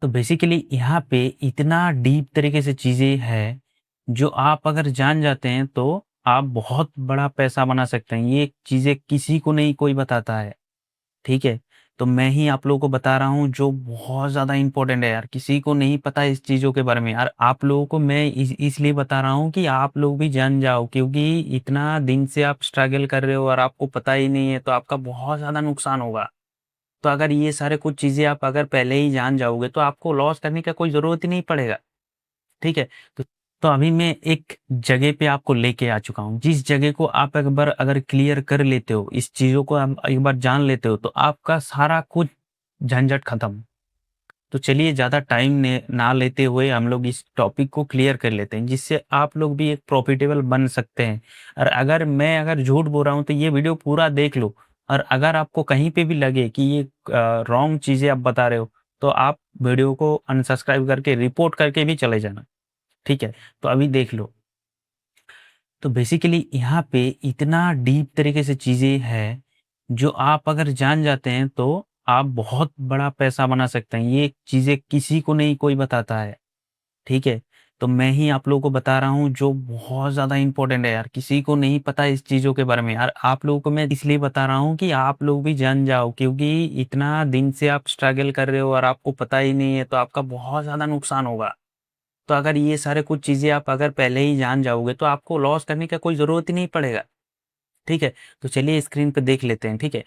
तो बेसिकली यहाँ पे इतना डीप तरीके से चीज़ें हैं, जो आप अगर जान जाते हैं तो आप बहुत बड़ा पैसा बना सकते हैं। ये चीज़ें किसी को नहीं कोई बताता है, ठीक है? तो मैं ही आप लोगों को बता रहा हूँ जो बहुत ज़्यादा इम्पोर्टेंट है यार, किसी को नहीं पता है इस चीज़ों के बारे में। और आप लोगों को मैं इसलिए बता रहा हूँ कि आप लोग भी जान जाओ, क्योंकि इतना दिन से आप स्ट्रगल कर रहे हो और आपको पता ही नहीं है, तो आपका बहुत ज़्यादा नुकसान होगा। तो अगर ये सारे कुछ चीज़ें आप अगर पहले ही जान जाओगे तो आपको लॉस करने का कोई ज़रूरत ही नहीं पड़ेगा, ठीक है? तो तो अभी मैं एक जगह पे आपको लेके आ चुका हूँ, जिस जगह को आप एक बार अगर क्लियर कर लेते हो, इस चीज़ों को आप एक बार जान लेते हो, तो आपका सारा कुछ झंझट खत्म। तो चलिए ज़्यादा टाइम ने ना लेते हुए हम लोग इस टॉपिक को क्लियर कर लेते हैं, जिससे आप लोग भी एक प्रॉफिटेबल बन सकते हैं। और अगर झूठ बोल रहा हूँ तो ये वीडियो पूरा देख लो, और अगर आपको कहीं पे भी लगे कि ये रॉन्ग चीज़ें आप बता रहे हो, तो आप वीडियो को अनसब्सक्राइब करके रिपोर्ट करके भी चले जाना, ठीक है? तो अभी देख लो। तो बेसिकली यहाँ पे इतना डीप तरीके से चीज़ें हैं, जो आप अगर जान जाते हैं तो आप बहुत बड़ा पैसा बना सकते हैं। ये चीज़ें किसी को नहीं कोई बताता है, ठीक है? तो मैं ही आप लोगों को बता रहा हूँ जो बहुत ज़्यादा इम्पोर्टेंट है यार, किसी को नहीं पता इस चीज़ों के बारे में। और आप लोगों को मैं इसलिए बता रहा हूँ कि आप लोग भी जान जाओ, क्योंकि इतना दिन से आप स्ट्रगल कर रहे हो और आपको पता ही नहीं है, तो आपका बहुत ज़्यादा नुकसान होगा। तो अगर ये सारे कुछ चीज़ें आप अगर पहले ही जान जाओगे तो आपको लॉस करने का कोई ज़रूरत ही नहीं पड़ेगा, ठीक है? तो चलिए स्क्रीन पे देख लेते हैं, ठीक है?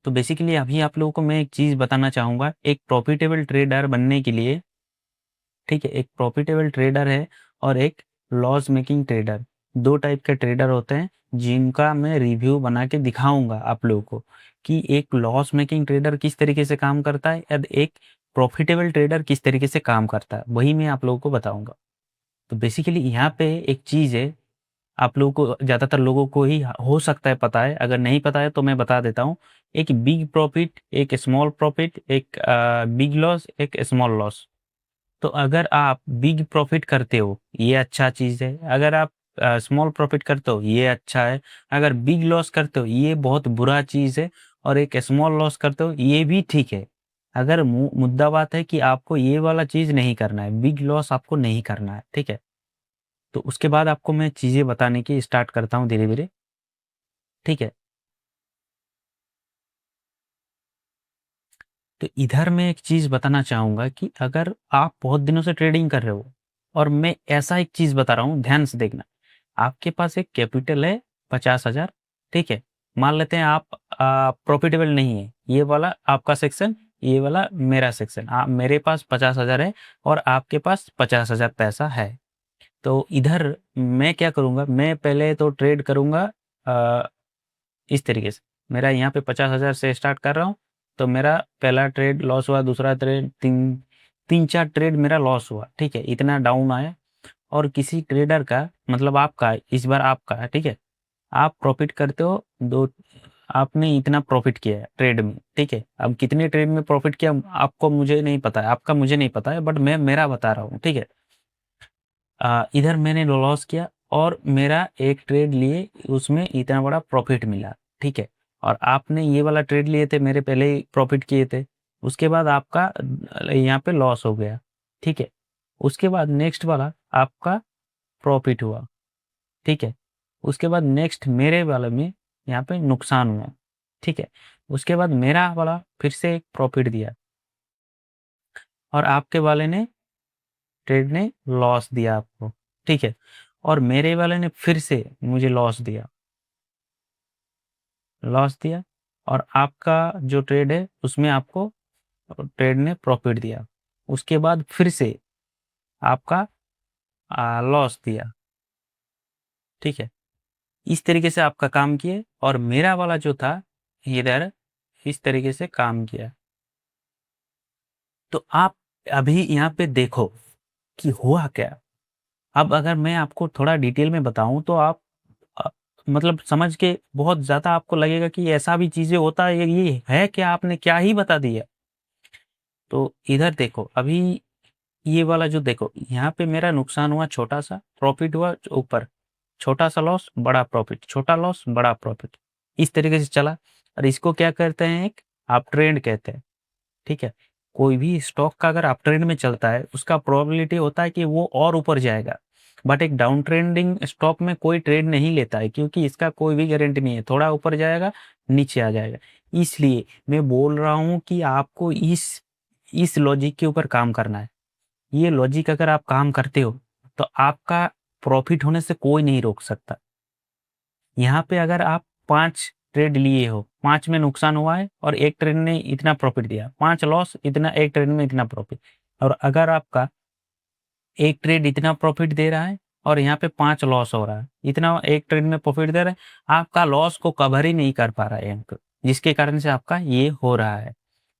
तो बेसिकली अभी आप लोगों को मैं एक चीज़ बताना चाहूँगा, एक प्रॉफिटेबल ट्रेडर बनने के लिए, ठीक है? एक प्रॉफिटेबल ट्रेडर है और एक लॉस मेकिंग ट्रेडर। 2 टाइप के ट्रेडर होते हैं, जिनका मैं रिव्यू बना के दिखाऊँगा आप लोगों को, कि एक लॉस मेकिंग ट्रेडर किस तरीके से काम करता है और एक प्रॉफिटेबल ट्रेडर किस तरीके से काम करता है, वही मैं आप लोगों को बताऊँगा। तो बेसिकली यहाँ पे एक चीज़ है, आप लोगों को ज़्यादातर लोगों को ही हो सकता है पता है, अगर नहीं पता है तो मैं बता देता हूँ। एक बिग प्रॉफ़िट, एक स्मॉल प्रॉफ़िट, एक बिग लॉस, एक स्मॉल लॉस। तो अगर आप बिग प्रॉफ़िट करते हो, ये अच्छा चीज़ है। अगर आप स्मॉल प्रॉफ़िट करते हो, ये अच्छा है। अगर बिग लॉस करते हो, ये बहुत बुरा चीज़ है। और एक स्मॉल लॉस करते हो, ये भी ठीक है। अगर मुद्दा बात है कि आपको ये वाला चीज़ नहीं करना है, बिग लॉस आपको नहीं करना है, ठीक है? तो उसके बाद आपको मैं चीज़ें बताने की स्टार्ट करता हूँ धीरे-धीरे, ठीक है? तो इधर मैं एक चीज़ बताना चाहूँगा कि अगर आप बहुत दिनों से ट्रेडिंग कर रहे हो, और मैं ऐसा एक चीज़ बता रहा हूँ, ध्यान से देखना। आपके पास एक कैपिटल है 50,000, ठीक है? मान लेते हैं आप प्रॉफिटेबल नहीं है। ये वाला आपका सेक्शन, ये वाला मेरा सेक्शन। मेरे पास 50,000 है और आपके पास 50,000 पैसा है। तो इधर मैं क्या करूँगा, मैं पहले तो ट्रेड करूँगा अ, इस तरीके से। मेरा यहाँ पे 50,000 से स्टार्ट कर रहा हूँ, तो मेरा पहला ट्रेड लॉस हुआ, दूसरा ट्रेड 3-4 ट्रेड मेरा लॉस हुआ, ठीक है? इतना डाउन आया। और किसी ट्रेडर का मतलब आपका, इस बार आपका है, ठीक है? आप प्रॉफ़िट करते हो, 2 आपने इतना प्रॉफ़िट किया है ट्रेड में, ठीक है? अब कितने ट्रेड में प्रॉफ़िट किया आपको मुझे नहीं पता है, आपका मुझे नहीं पता है, बट मैं मेरा बता रहा हूँ, ठीक है? इधर मैंने लॉस किया और मेरा एक ट्रेड लिए, उसमें इतना बड़ा प्रॉफ़िट मिला, ठीक है? और आपने ये वाला ट्रेड लिए थे, मेरे पहले ही प्रॉफ़िट किए थे, उसके बाद आपका यहाँ पे लॉस हो गया, ठीक है? उसके बाद नेक्स्ट वाला आपका प्रॉफ़िट हुआ, ठीक है? उसके बाद नेक्स्ट मेरे वाले में यहाँ पे नुकसान हुआ, ठीक है? उसके बाद मेरा वाला फिर से एक प्रॉफ़िट दिया और आपके वाले ने ट्रेड ने लॉस दिया आपको, ठीक है? और मेरे वाले ने फिर से मुझे लॉस दिया और आपका जो ट्रेड है उसमें आपको ट्रेड ने प्रॉफ़िट दिया। उसके बाद फिर से आपका लॉस दिया, ठीक है? इस तरीके से आपका काम किए और मेरा वाला जो था इधर इस तरीके से काम किया। तो आप अभी यहाँ पे देखो कि हुआ क्या? अब अगर मैं आपको थोड़ा डिटेल में बताऊँ तो आप अ, मतलब समझ के बहुत ज़्यादा आपको लगेगा कि ऐसा भी चीज़ें होता है, ये है क्या? आपने क्या ही बता दिया। तो इधर देखो, अभी ये वाला जो देखो, यहाँ पे मेरा नुकसान हुआ छोटा-सा, प्रॉफ़िट हुआ ऊपर, छोटा-सा लॉस, बड़ा प्रॉफ़िट, छोटा लॉस, बड़ा प्रॉफ़िट। इस तरीके से चला और इसको क्या कहते हैं, एक आप ट्रेंड कहते हैं, ठीक है? कोई भी स्टॉक का अगर अप ट्रेंड में चलता है, उसका प्रोबेबिलिटी होता है कि वो और ऊपर जाएगा। बट एक डाउन ट्रेंडिंग स्टॉक में कोई ट्रेड नहीं लेता है, क्योंकि इसका कोई भी गारंटी नहीं है, थोड़ा ऊपर जाएगा, नीचे आ जाएगा। इसलिए मैं बोल रहा हूँ कि आपको इस लॉजिक के ऊपर काम करना है। ये लॉजिक अगर आप काम करते हो, तो आपका प्रॉफिट होने से कोई नहीं रोक सकता। यहाँ पे अगर आप 5 ट्रेड लिए हो, 5 में नुकसान हुआ है और 1 ट्रेड ने इतना प्रॉफिट दिया, 5 लॉस, इतना 1 ट्रेड में इतना प्रॉफिट। और अगर आपका 1 ट्रेड इतना प्रॉफिट दे रहा है और यहाँ पे 5 लॉस हो रहा है, इतना 1 ट्रेड में प्रॉफिट दे रहा है, आपका लॉस को कवर ही नहीं कर पा रहा है अंक, जिसके कारण से आपका ये हो रहा है।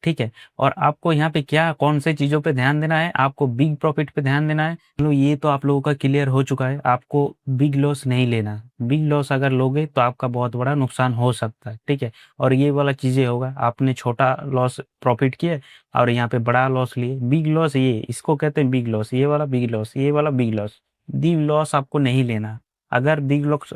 ठीक है? और आपको यहाँ पे क्या कौन से चीज़ों पे ध्यान देना है, आपको बिग प्रॉफिट पे ध्यान देना है। चलो ये तो आप लोगों का क्लियर हो चुका है, आपको बिग लॉस नहीं लेना। बिग लॉस अगर लोगे तो आपका बहुत बड़ा नुकसान हो सकता है। ठीक है? और ये वाला चीज़ें होगा, आपने छोटा लॉस प्रॉफिट किए और यहाँ पे बड़ा लॉस लिए। बिग लॉस ये इसको कहते हैं बिग लॉस, ये वाला बिग लॉस, ये वाला बिग लॉस। बिग लॉस आपको नहीं लेना। अगर बिग लॉस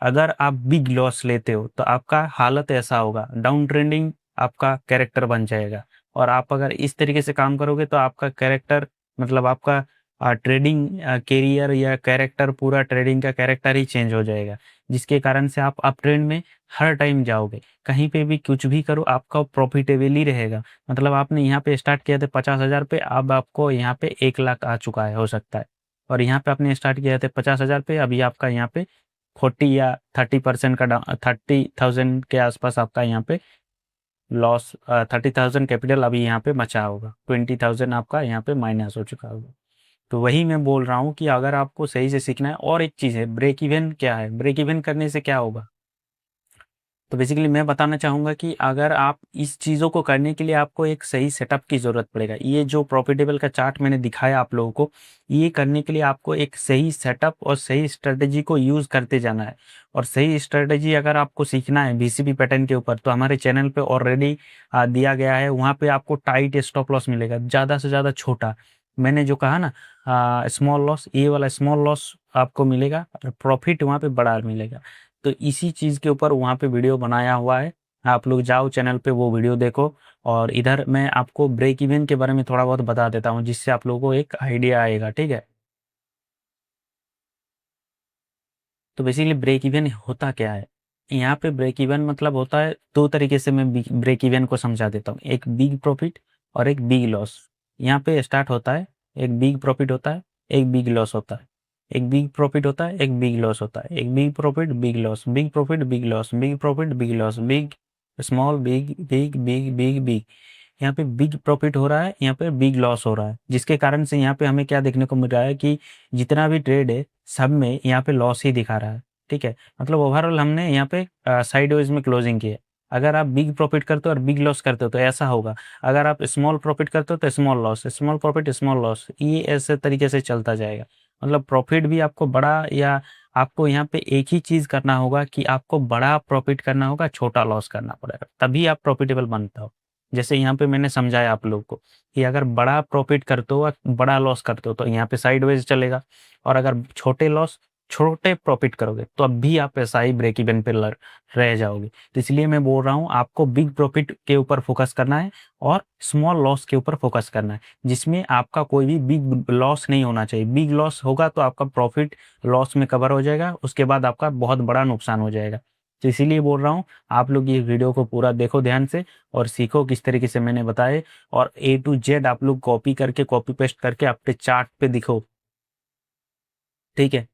अगर आप बिग लॉस लेते हो तो आपका हालत ऐसा होगा, डाउन ट्रेंडिंग आपका कैरेक्टर बन जाएगा। और आप अगर इस तरीके से काम करोगे तो आपका कैरेक्टर मतलब आपका ट्रेडिंग कैरियर या कैरेक्टर, पूरा ट्रेडिंग का कैरेक्टर ही चेंज हो जाएगा, जिसके कारण से आप अप ट्रेंड में हर टाइम जाओगे। कहीं पे भी कुछ भी करो आपका प्रॉफिटेबल ही रहेगा। मतलब आपने यहाँ पे स्टार्ट किया था 50,000 पे, अब आपको यहाँ पे 1 लाख आ चुका है, हो सकता है। और यहाँ पे आपने स्टार्ट किया था 50,000 पे, अभी आपका यहाँ पे 40 या 30% का 30,000 के आसपास आपका यहाँ पे लॉस, 30,000 कैपिटल अभी यहाँ पे बचा होगा, 20,000 आपका यहाँ पे माइनस हो चुका होगा। तो वही मैं बोल रहा हूँ कि अगर आपको सही से सीखना है। और एक चीज़ है, ब्रेक इवन क्या है, ब्रेक इवन करने से क्या होगा। तो बेसिकली मैं बताना चाहूँगा कि अगर आप इस चीज़ों को करने के लिए आपको एक सही सेटअप की ज़रूरत पड़ेगा। ये जो प्रॉफिटेबल का चार्ट मैंने दिखाया आप लोगों को, ये करने के लिए आपको एक सही सेटअप और सही स्ट्रेटजी को यूज़ करते जाना है। और सही स्ट्रेटजी अगर आपको सीखना है बीसीबी पैटर्न के ऊपर, तो हमारे चैनल पे ऑलरेडी दिया गया है। वहाँ पे आपको टाइट स्टॉप लॉस मिलेगा, ज़्यादा से ज़्यादा छोटा। मैंने जो कहा ना स्मॉल लॉस, ये वाला स्मॉल लॉस आपको मिलेगा और प्रॉफिट वहाँ पे बड़ा मिलेगा। तो इसी चीज़ के ऊपर वहाँ पे वीडियो बनाया हुआ है, आप लोग जाओ चैनल पे वो वीडियो देखो। और इधर मैं आपको ब्रेक इवन के बारे में थोड़ा बहुत बता देता हूँ, जिससे आप लोगों को एक आइडिया आएगा। ठीक है? तो बेसिकली ब्रेक इवन होता क्या है, यहाँ पे ब्रेक इवन मतलब होता है, दो तरीके से मैं ब्रेक इवन को समझा देता हूँ, एक बिग प्रॉफिट और एक बिग लॉस। यहाँ पे स्टार्ट होता है, एक बिग प्रॉफिट होता है, एक बिग लॉस होता है। एक बिग प्रॉफिट होता है, एक बिग लॉस होता है, एक big profit big loss, big profit big loss, big profit big loss, big small big big big big big. यहाँ पे बिग प्रॉफिट हो रहा है, यहाँ पे बिग लॉस हो रहा है, जिसके कारण से यहाँ पे हमें क्या देखने को मिल रहा है कि जितना भी ट्रेड है सब में यहाँ पे लॉस ही दिखा रहा है। ठीक है? मतलब ओवरऑल हमने यहाँ पे साइडवेज में क्लोजिंग की है। अगर आप बिग प्रॉफिट करते हो और बिग लॉस करते हो तो ऐसा होगा। अगर आप स्मॉल प्रॉफिट करते हो तो small loss, small profit small loss, ये ऐसे तरीके से चलता जाएगा। मतलब प्रॉफिट भी आपको बड़ा, या आपको यहाँ पे एक ही चीज़ करना होगा कि आपको बड़ा प्रॉफिट करना होगा, छोटा लॉस करना पड़ेगा, तभी आप प्रॉफिटेबल बनता हो। जैसे यहाँ पे मैंने समझाया आप लोग को कि अगर बड़ा प्रॉफिट करते हो और बड़ा लॉस करते हो तो यहाँ पे साइडवेज चलेगा। और अगर छोटे लॉस छोटे प्रॉफिट करोगे तो अब भी आप ऐसा ही ब्रेक इवन पे रह जाओगे। तो इसलिए मैं बोल रहा हूँ आपको बिग प्रॉफिट के ऊपर फोकस करना है और स्मॉल लॉस के ऊपर फोकस करना है, जिसमें आपका कोई भी बिग लॉस नहीं होना चाहिए। बिग लॉस होगा तो आपका प्रॉफिट लॉस में कवर हो जाएगा, उसके बाद आपका बहुत बड़ा नुकसान हो जाएगा। तो इसीलिए बोल रहा हूँ आप लोग ये वीडियो को पूरा देखो ध्यान से और सीखो किस तरीके से मैंने बताए। और ए टू जेड आप लोग कॉपी करके, कॉपी पेस्ट करके अपने चार्ट पे दिखो। ठीक है?